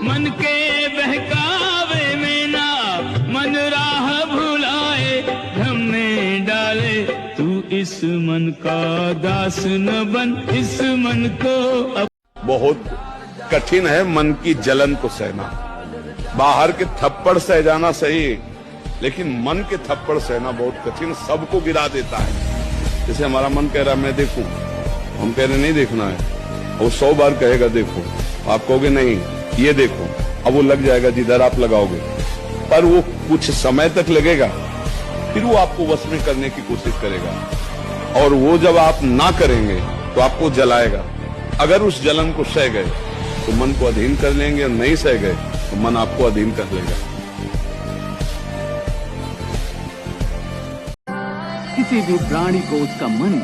मन के बहकावे में ना मन राह भुलाए, भ्रम में डाले तू इस मन का दास न बन, इस मन को। बहुत कठिन है मन की जलन को सहना। बाहर के थप्पड़ सह जाना सही, लेकिन मन के थप्पड़ सहना बहुत कठिन, सबको गिरा देता है। जैसे हमारा मन कह रहा है मैं देखूं, हम कह रहे नहीं देखना है, वो 100 बार कहेगा देखो, आप कहोगे नहीं ये देखो, अब वो लग जाएगा जिधर आप लगाओगे, पर वो कुछ समय तक लगेगा, फिर वो आपको वश में करने की कोशिश करेगा, और वो जब आप ना करेंगे तो आपको जलाएगा। अगर उस जलन को सह गए तो मन को अधीन कर लेंगे, और नहीं सह गए तो मन आपको अधीन कर लेगा। किसी भी प्राणी को उसका मन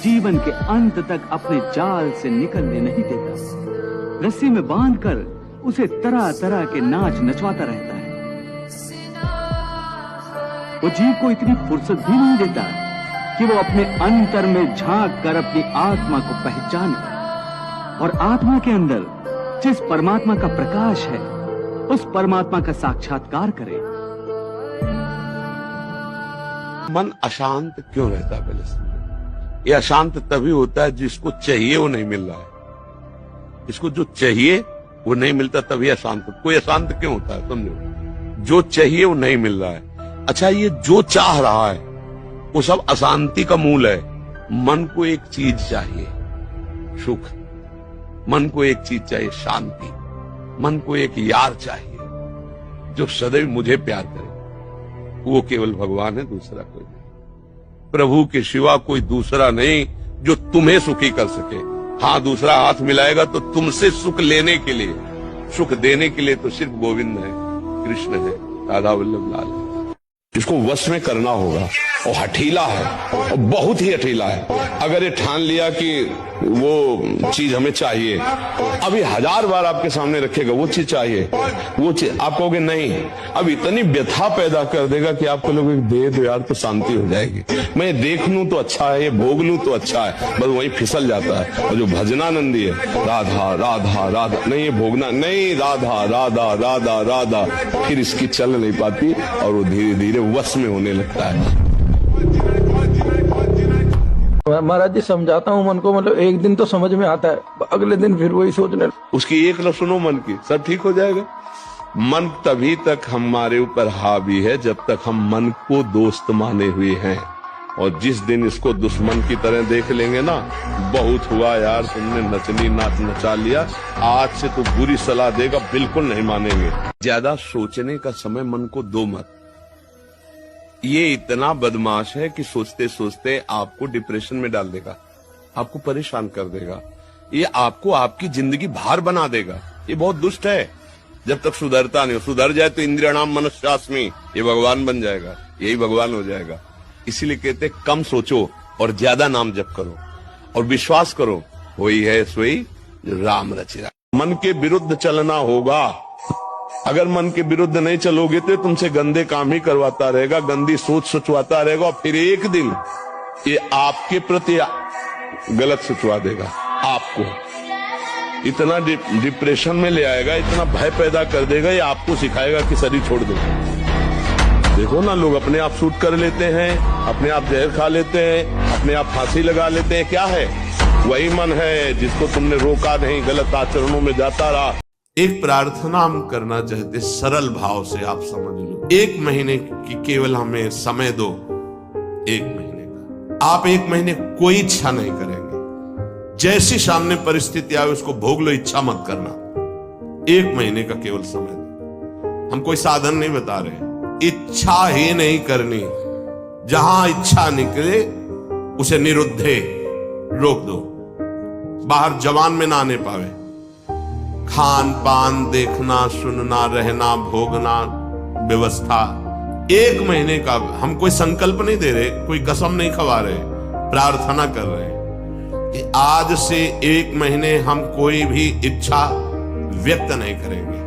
जीवन के अंत तक अपने जाल से निकलने नहीं देता। रस्सी में बांधकर उसे तरह तरह के नाच नचवाता रहता है। वो जीव को इतनी फुर्सत भी नहीं देता कि वो अपने अंतर में झांक कर अपनी आत्मा को पहचाने, और आत्मा के अंदर जिस परमात्मा का प्रकाश है उस परमात्मा का साक्षात्कार करे। मन अशांत क्यों रहता है? पहले समझो, ये अशांत तभी होता है जिसको चाहिए वो नहीं मिल रहा है। इसको जो चाहिए वो नहीं मिलता तभी अशांत। कोई अशांत क्यों होता है? समझो, जो चाहिए वो नहीं मिल रहा है। अच्छा, ये जो चाह रहा है वो सब अशांति का मूल है। मन को एक चीज चाहिए, सुख। मन को एक चीज चाहिए, शांति। मन को एक यार चाहिए जो सदैव मुझे प्यार करे। वो केवल भगवान है, दूसरा कोई नहीं। प्रभु के सिवा कोई दूसरा नहीं जो तुम्हें सुखी कर सके। हाँ, दूसरा हाथ मिलाएगा तो तुमसे सुख लेने के लिए, सुख देने के लिए तो सिर्फ गोविंद है, कृष्ण है, राधा वल्लभ लाल है। इसको वश में करना होगा, और हठीला है, और बहुत ही हठीला है। अगर ये ठान लिया कि वो चीज हमें चाहिए, अभी 1000 बार आपके सामने रखेगा वो चीज चाहिए, वो चीज आप कहोगे नहीं, अब इतनी व्यथा पैदा कर देगा कि आपको लोग दे दो यार तो शांति हो जाएगी। मैं देख लूं तो अच्छा है, ये भोग लूं तो अच्छा है, बस वही फिसल जाता है। और जो भजनानंदी है, राधा राधा राधा, नहीं ये भोगना नहीं, राधा राधा राधा राधा, फिर इसकी चल नहीं पाती और वो धीरे धीरे वश में होने लगता है। महाराज जी समझाता हूँ मन को, मतलब एक दिन तो समझ में आता है, अगले दिन फिर वही सोचने। उसकी एक न सुनो मन की, सब ठीक हो जाएगा। मन तभी तक हमारे ऊपर हावी है जब तक हम मन को दोस्त माने हुए हैं, और जिस दिन इसको दुश्मन की तरह देख लेंगे ना, बहुत हुआ यार, तुमने नचनी नाच नचा लिया, आज से तो बुरी सलाह देगा, बिल्कुल नहीं मानेंगे। ज्यादा सोचने का समय मन को दो मत। ये इतना बदमाश है कि सोचते सोचते आपको डिप्रेशन में डाल देगा, आपको परेशान कर देगा, ये आपको आपकी जिंदगी भार बना देगा। ये बहुत दुष्ट है। जब तक सुधरता नहीं, सुधर जाए तो इंद्रियाणाम मनस्यास्मि, ये भगवान बन जाएगा, यही भगवान हो जाएगा। इसीलिए कहते कम सोचो और ज्यादा नाम जप करो, और विश्वास करो वही है सोई राम रचिरा। मन के विरुद्ध चलना होगा। अगर मन के विरुद्ध नहीं चलोगे तो तुमसे गंदे काम ही करवाता रहेगा, गंदी सोच सोचवाता रहेगा, और फिर एक दिन ये आपके प्रति गलत सोचवा देगा। आपको इतना डिप्रेशन में ले आएगा, इतना भय पैदा कर देगा, ये आपको सिखाएगा कि शरीर छोड़ दो। देखो ना, लोग अपने आप शूट कर लेते हैं, अपने आप जहर खा लेते हैं, अपने आप फांसी लगा लेते हैं। क्या है? वही मन है जिसको तुमने रोका नहीं, गलत आचरणों में जाता रहा। एक प्रार्थना हम करना चाहते, सरल भाव से आप समझ लो। 1 महीने की केवल हमें समय दो, 1 महीने का। आप 1 महीने कोई इच्छा नहीं करेंगे, जैसी सामने परिस्थिति आए उसको भोग लो, इच्छा मत करना। 1 महीने का केवल समय दो। हम कोई साधन नहीं बता रहे, इच्छा ही नहीं करनी। जहां इच्छा निकले उसे निरुद्धे रोक दो, बाहर जवान में ना आने पावे। खान पान, देखना, सुनना, रहना, भोगना, व्यवस्था 1 महीने का। हम कोई संकल्प नहीं दे रहे, कोई कसम नहीं खवा रहे, प्रार्थना कर रहे हैं कि आज से 1 महीने हम कोई भी इच्छा व्यक्त नहीं करेंगे।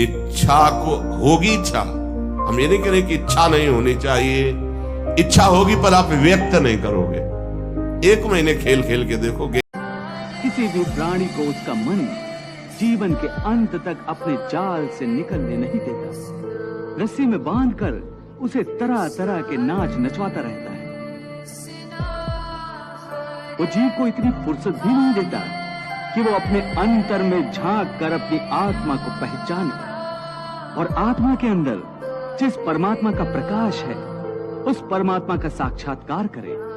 इच्छा को होगी इच्छा, हम ये नहीं कह रहे कि इच्छा नहीं होनी चाहिए, इच्छा होगी पर आप व्यक्त नहीं करोगे। 1 महीने खेल खेल के देखोगे। किसी भी प्राणी को उसका मन जीवन के अंत तक अपने जाल से निकलने नहीं देता। रस्सी में बांधकर उसे तरह तरह के नाच नचवाता रहता है। वो जीव को इतनी फुर्सत भी नहीं देता कि वो अपने अंतर में झांक कर अपनी आत्मा को पहचाने और आत्मा के अंदर जिस परमात्मा का प्रकाश है उस परमात्मा का साक्षात्कार करे।